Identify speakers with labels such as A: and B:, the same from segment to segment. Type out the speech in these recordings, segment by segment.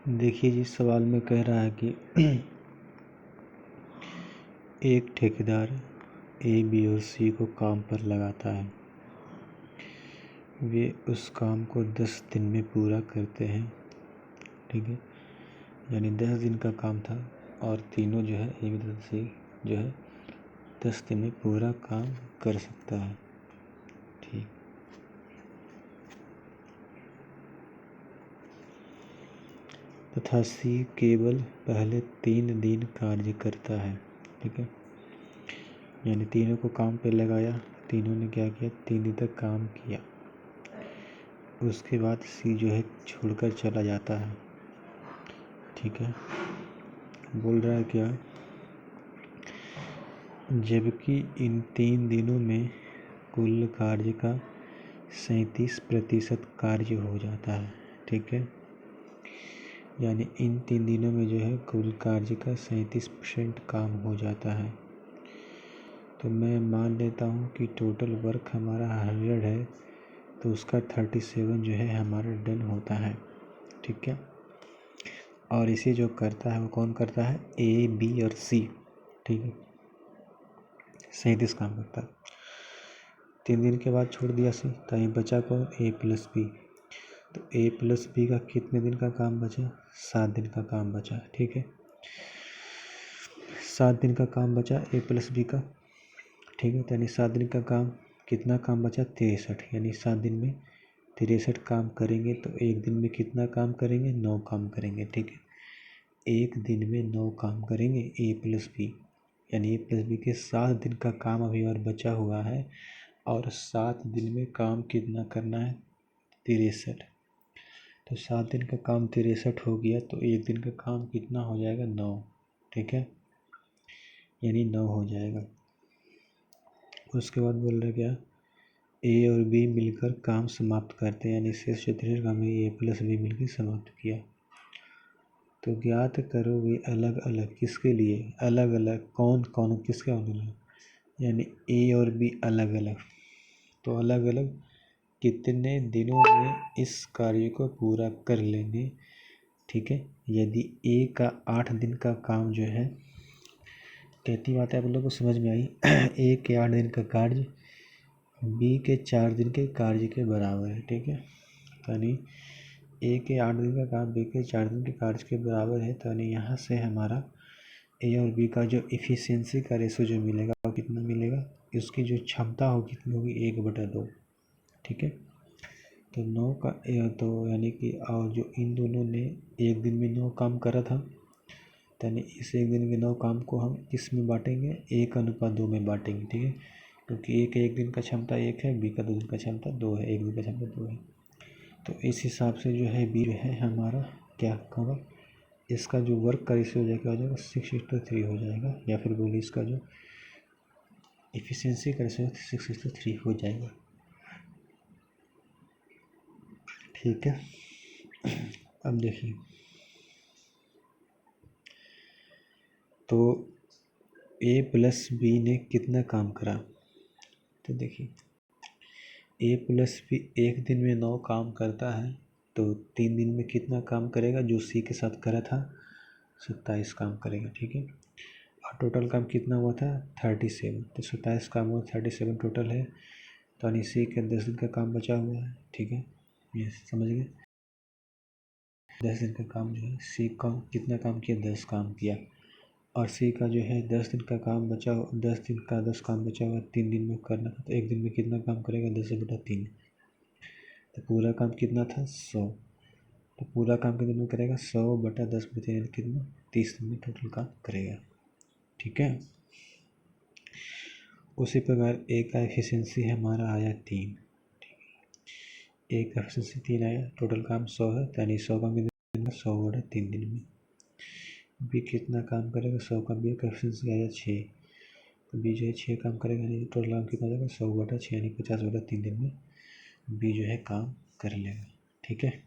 A: देखिए जिस सवाल में कह रहा है कि एक ठेकेदार ए, बी और सी को काम पर लगाता है। वे उस काम को 10 दिन में पूरा करते हैं, ठीक है। यानी 10 दिन का काम था और तीनों जो है ए, बी तथा सी जो है 10 दिन में पूरा काम कर सकता है, ठीक। तथा सी केवल पहले 3 दिन कार्य करता है, ठीक है। यानी तीनों को काम पे लगाया, तीनों ने क्या किया, 3 दिन तक काम किया। उसके बाद सी जो है छोड़कर चला जाता है, ठीक है। बोल रहा है क्या, जबकि इन 3 दिनों में कुल कार्य का 37% कार्य हो जाता है, ठीक है। यानी इन 3 दिनों में जो है कुल कार्य का 37% काम हो जाता है। तो मैं मान लेता हूँ कि टोटल वर्क हमारा 100 है, तो उसका 37 जो है हमारा डन होता है, ठीक है। और इसे जो करता है वो कौन करता है, ए, बी और सी, ठीक है। 37 काम करता है। 3 दिन के बाद छोड़ दिया सी, तो ये बचा कौन, ए प्लस बी। तो ए प्लस बी का कितने दिन का काम बचा, 7 दिन का काम बचा, ठीक है। 7 दिन का काम बचा ए प्लस बी का, ठीक है। तो यानी 7 दिन का काम, कितना काम बचा, 63। यानी 7 दिन में 63 काम करेंगे, तो एक दिन में कितना काम करेंगे, 9 काम करेंगे, ठीक है। एक दिन में 9 काम करेंगे ए प्लस बी, यानी ए प्लस बी के 7 दिन का काम अभी और बचा हुआ है। और 7 दिन में काम कितना करना है, 63। तो 7 दिन का काम 63 हो गया, तो एक दिन का काम कितना हो जाएगा, 9, ठीक है। यानी 9 हो जाएगा। उसके बाद बोल रहे क्या, ए और बी मिलकर काम समाप्त करते हैं, यानी शेष 63 काम ए प्लस बी मिलकर समाप्त किया। तो ज्ञात करो वे अलग अलग किसके लिए, अलग अलग कौन कौन किसके अलग, यानी ए और बी अलग अलग। तो अलग अलग कितने दिनों में इस कार्य को पूरा कर लेंगे, ठीक है। यदि ए का 8 दिन का काम जो है, कहती बात है आप लोगों को समझ में आई, ए के 8 दिन का कार्य बी के 4 दिन के कार्य के बराबर है, ठीक है। यानी ए के 8 दिन का काम बी के 4 दिन के कार्य के बराबर है। तो यानी यहाँ से हमारा ए और बी का जो इफ़िशियंसी का रेशो जो मिलेगा वो कितना मिलेगा, उसकी जो क्षमता होगी कितनी होगी, 1/2, ठीक है। तो 9 का तो यानी कि और जो इन दोनों ने एक दिन में 9 काम करा था, तो यानी इस एक दिन के 9 काम को हम किस में बांटेंगे, 1:2 में बांटेंगे, ठीक है। क्योंकि ए का एक दिन का क्षमता 1 है, बी का 2 दिन का क्षमता 2 है, एक दिन का क्षमता 2 है। तो इस हिसाब से जो है बी जो है हमारा क्या होगा, इसका जो वर्क का रेशियो हो जाएगा 6:3 हो जाएगा, या फिर बोलिए इसका जो इफ़िशियंसी का रेशियो 6:3 हो जाएगा, ठीक है। अब देखिए, तो ए प्लस बी ने कितना काम करा, तो देखिए ए प्लस बी एक दिन में 9 काम करता है, तो 3 दिन में कितना काम करेगा, जो सी के साथ करा था 27 काम करेगा, ठीक है। और टोटल काम कितना हुआ था, 37। तो 27 काम हुआ, 37 टोटल है। तो यानी सी के 10 दिन का काम बचा हुआ है, ठीक है। ये समझ गए, 10 दिन का काम जो है सी का कितना काम किया, 10 काम किया। और सी का जो है 10 दिन का काम बचा, 10 दिन का 10 काम बचा हुआ 3 दिन में करना था, तो एक दिन में कितना काम करेगा, 10/3। तो पूरा काम कितना था, 100। तो पूरा काम कितने में करेगा, 100/10/3 कितना, 30 दिन में टोटल काम करेगा, ठीक है। उसी प्रकार ए का एफिशिएंसी हमारा आया 3, ए का एफिशिएंसी 3 आया, टोटल काम 100 है, यानी 100 काम कितने दिन में, 100/3 दिन में। बी कितना काम करेगा, 100 का बी का एफिशिएंसी आया 6, तो बी जो है 6 काम करेगा, यानी टोटल काम कितना हो जाएगा, 100/6 यानी 50/3 दिन में बी जो है काम कर लेगा, ठीक है।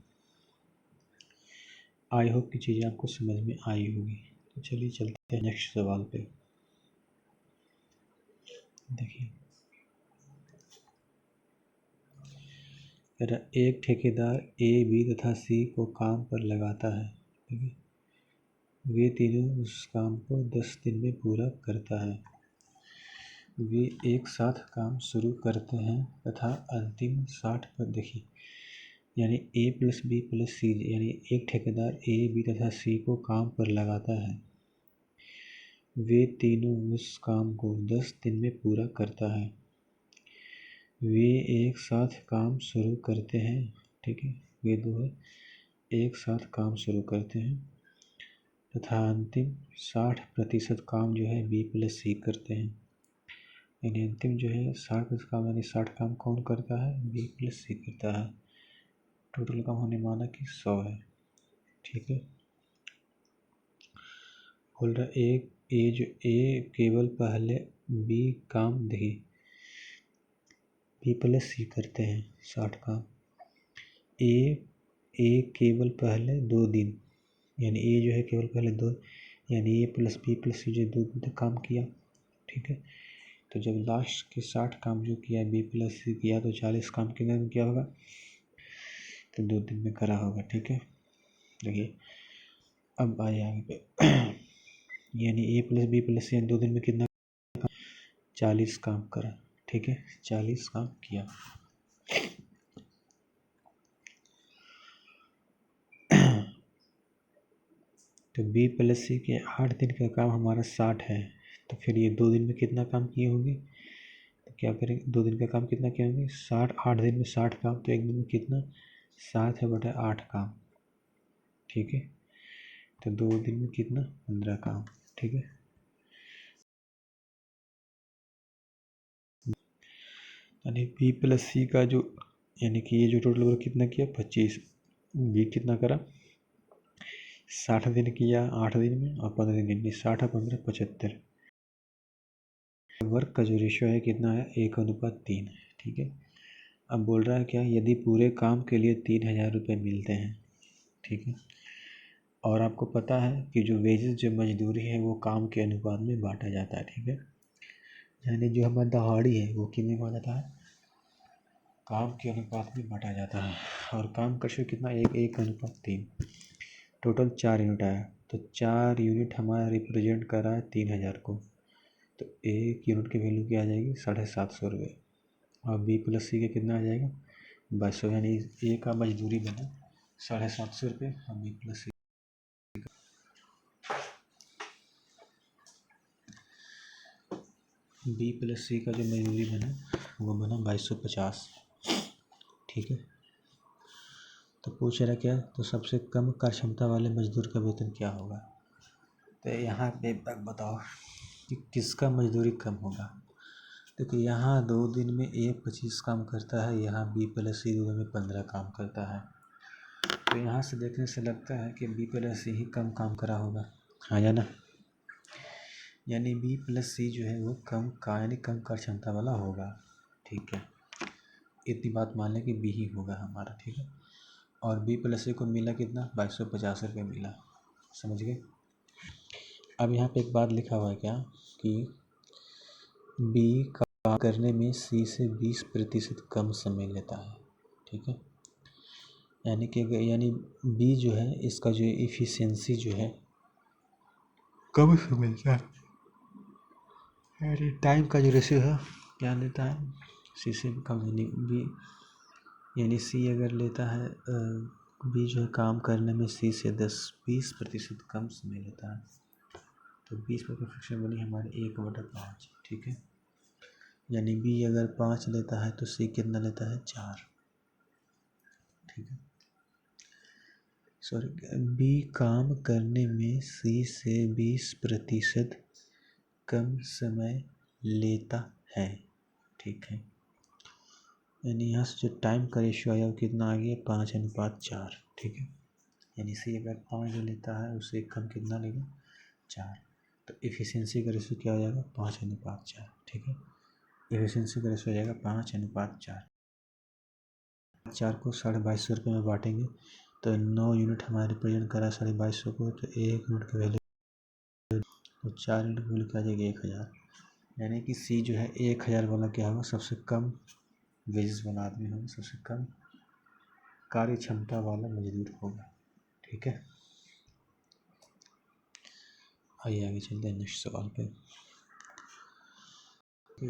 A: आई होप की चीज़ें आपको समझ में आई होगी। तो चलिए चलते हैं नेक्स्ट सवाल पे। देखिए एक ठेकेदार ए, बी तथा सी को काम पर लगाता है, ठीक है। वे तीनों उस काम को 10 दिन में पूरा करता है। वे एक साथ काम शुरू करते हैं तथा अंतिम 60 पर देखिए, यानी ए प्लस बी प्लस सी, यानी एक ठेकेदार ए बी तथा सी को काम पर लगाता है। वे तीनों उस काम को 10 दिन में पूरा करता है। वे एक साथ काम शुरू करते हैं, ठीक है, वे दो है, एक साथ काम शुरू करते हैं तथा अंतिम 60% काम जो है बी प्लस सी करते हैं। यानी अंतिम जो है 60% काम, यानी 60 काम कौन करता है, बी प्लस सी करता है। टोटल काम होने माना कि 100 है, ठीक है। बोल रहा ए केवल पहले बी काम देखिए, बी प्लस सी करते हैं 60 काम। ए केवल पहले 2 दिन, यानी ए जो है केवल पहले 2, यानी ए प्लस बी प्लस सी जो 2 दिन तक काम किया, ठीक है। तो जब लास्ट के 60 काम जो किया बी प्लस सी किया तो 40 काम कितने दिन किया होगा, तो 2 दिन में करा होगा, ठीक है। देखिए अब आए आगे पे यानी ए प्लस बी प्लस सी 2 दिन में कितना, 40 काम करा, ठीक है, 40 काम किया। तो बी प्लस सी के 8 दिन का काम हमारा 60 है, तो फिर ये 2 दिन में कितना काम किए होंगे, तो क्या करेंगे, 2 दिन का काम कितना किए होंगे 60, 8 दिन में 60 काम, तो एक दिन में कितना 7 है बटा 8 काम, ठीक है। तो 2 दिन में कितना 15 काम, ठीक है। यानी बी प्लस सी का जो, यानी कि ये जो टोटल वर्क कितना किया 25, बी कितना करा 60 दिन किया 8 दिन में और 15 दिन में, 60 और 15 75। वर्क का जो रेशियो है कितना है 1:3, ठीक है। अब बोल रहा है क्या, यदि पूरे काम के लिए 3000 रुपये मिलते हैं, ठीक है, और आपको पता है कि जो वेजेस जो मजदूरी है वो काम के अनुपात में बांटा जाता है, ठीक है। यानी जो हमारा दहाड़ी है वो कितने में बांटा जाता है, काम के अनुपात में बांटा जाता है। और काम का रेशियो कितना 1:3, टोटल 4 यूनिट आया, तो 4 यूनिट हमारा रिप्रेजेंट कर रहा है 3000 को, तो 1 यूनिट की वैल्यू क्या आ जाएगी 750 रुपये। और बी प्लस सी का कितना आ जाएगा 2200, यानी ए का मजदूरी बना 750 रुपये और बी प्लस सी, बी प्लस सी का जो मजदूरी बना वो बना 2250, ठीक है। तो पूछ रहा क्या, तो सबसे कम कार्य क्षमता वाले मजदूर का वेतन क्या होगा। तो यहाँ पे बताओ कि किसका मजदूरी कम होगा। देखिए यहाँ 2 दिन में ए 25 काम करता है, यहाँ बी प्लस सी 2 दिन में 15 काम करता है। तो यहाँ से देखने से लगता है कि बी प्लस सी ही कम काम करा होगा, हाँ या ना। यानी बी प्लस सी जो है वो कम कार्य क्षमता वाला होगा, ठीक है। इतनी बात मान लें कि बी ही होगा हमारा, ठीक है। और बी प्लस सी को मिला कितना 2250 रुपये मिला, समझ गए। अब यहाँ पे एक बात लिखा हुआ है क्या कि बी काम करने में सी से 20% कम समय लेता है, ठीक है। यानी बी जो है इसका जो इफ़िशियंसी जो है कम समय लेता है, यानी टाइम का जो रेशियो है क्या लेता है सी से कम, यानी बी, यानी सी अगर लेता है बी जो है काम करने में सी से 20% कम समय लेता है, तो 20 पर फ्रैक्शन बनी हमारे 1/5, ठीक है। यानी बी अगर 5 लेता है तो सी कितना लेता है 4, ठीक है। सॉरी, बी काम करने में सी से 20% कम समय लेता है, ठीक है। यानी यहाँ से जो टाइम का रेशियो आया वो कितना आ गया 5:4, ठीक है। यानी सी अगर 5 जो लेता है उससे कम कितना लेगा 4, तो इफ़िशियंसी का रेशियो क्या हो जाएगा 5:4, ठीक है। इफ़िशियंसी का रेशियो हो जाएगा 5:4। 4 को 2250 रुपये में बांटेंगे तो 9 यूनिट हमारे रिप्रेजेंट करा 2250 को, तो 1 यूनिट का वैल्यू, तो 4 यूनिट की वैल्यू क्या आ जाएगी 1000। यानी कि सी जो है 1000 वाला क्या होगा, सबसे कम वेजेस वाला आदमी होगा, सबसे कम कार्य क्षमता वाला मजदूर होगा, ठीक है। आइए आगे चलते हैं नेक्स्ट सवाल पे। तो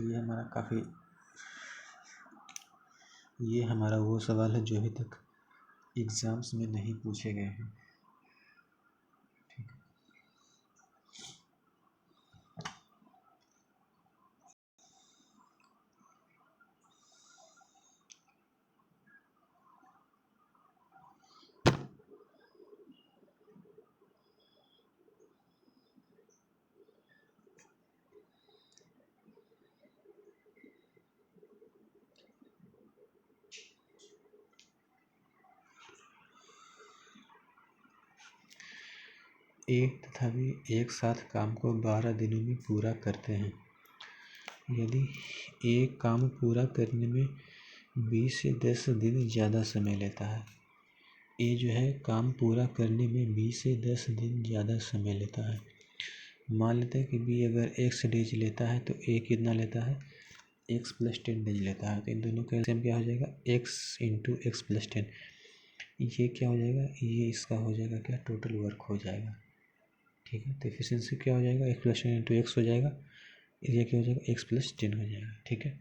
A: ये हमारा वो सवाल है जो अभी तक एग्ज़ाम्स में नहीं पूछे गए हैं। एक तथा भी एक साथ काम को 12 दिनों में पूरा करते हैं। यदि एक काम पूरा करने में 20 से 10 दिन ज़्यादा समय लेता है, ये जो है काम पूरा करने में 20 से 10 दिन ज़्यादा समय लेता है। मान लेते हैं कि बी अगर x डेज लेता है तो ए कितना लेता है, x + 10 डेज लेता है। तो इन दोनों का एलसीएम क्या हो जाएगा, x × x + 10। ये क्या हो जाएगा, ये इसका हो जाएगा क्या, टोटल वर्क हो जाएगा। ठीक है, तो एफिशिएंसी क्या हो जाएगा, x + 10 × x हो जाएगा, ये क्या हो जाएगा, x + 10 हो जाएगा। ठीक है,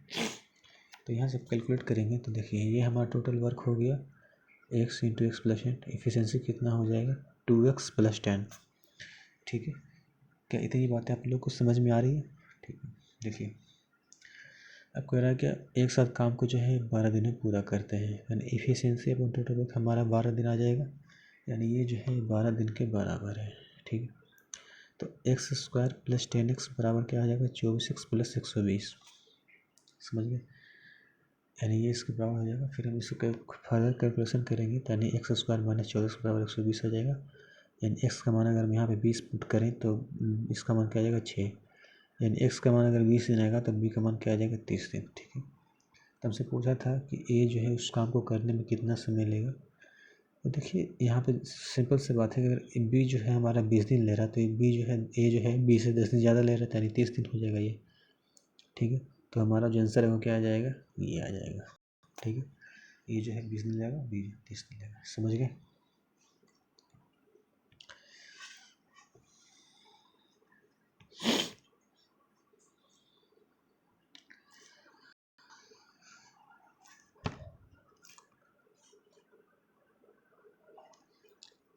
A: तो यहाँ से कैलकुलेट करेंगे तो देखिए ये हमारा टोटल वर्क हो गया x × x + 10। एफिशिएंसी कितना हो जाएगा, 2x + 10। ठीक है, क्या इतनी बातें आप लोग को समझ में आ रही है। ठीक है, देखिए अब कह रहा है क्या, एक साथ काम को जो है 12 दिन में पूरा करते हैं, यानी एफिशिएंसी अपन टोटल वर्क हमारा 12 दिन आ जाएगा, यानी ये जो है 12 दिन के बराबर है। ठीक है, तो x² + 10x बराबर क्या आ जाएगा, 24x + 120। समझ गए, यानी ये इसके बराबर हो जाएगा। फिर हम इसको फर्दर कैलकुलेशन करेंगे तो यानी x² - 14x बराबर 120 हो जाएगा। यानी x का मान अगर हम यहाँ पे 20 पुट करें तो इसका मान क्या आ जाएगा, 6। यानी x का मान अगर 20 दिन आएगा तो b का मान क्या आ जाएगा, 30 दिन। ठीक है, तो हमसे पूछा था कि a जो है उस काम को करने में कितना समय लेगा। तो देखिए यहाँ पे सिंपल सी बात है, अगर b जो है हमारा 20 दिन ले रहा है तो b जो है a जो है 20 से 10 दिन ज़्यादा ले रहा है, यानी 30 दिन हो जाएगा ये। ठीक है, तो हमारा जो आंसर है वो क्या आ जाएगा, ये आ जाएगा। ठीक है, ये जो है 20 दिन लेगा, b 30 दिन लेगा। समझ गए।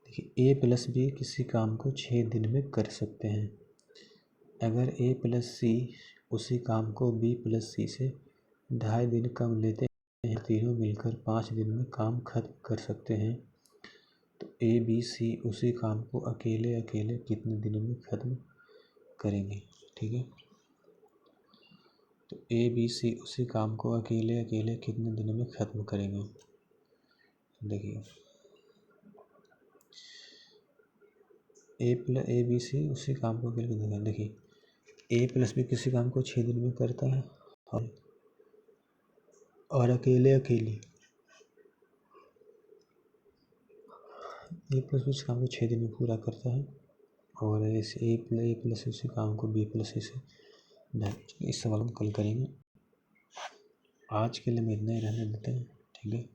A: देखिए a + b किसी काम को 6 दिन में कर सकते हैं। अगर a + c उसी काम को b + c से 2.5 दिन कम लेते हैं, तीनों मिलकर 5 दिन में काम खत्म कर सकते हैं, तो a b c उसी काम को अकेले अकेले कितने दिनों में खत्म करेंगे। ठीक है, तो a b c उसी काम को अकेले अकेले कितने दिनों में खत्म करेंगे। देखिए a b c उसी काम को अकेले कितने, देखिए a + b किसी काम को 6 दिन में करता है और अकेले अकेले a + b इस काम को 6 दिन में पूरा करता है, और इस a + इसी काम को b + c से। इस सवाल को कल करेंगे। आज के लिए हम इतना ही रहने देते हैं। ठीक है।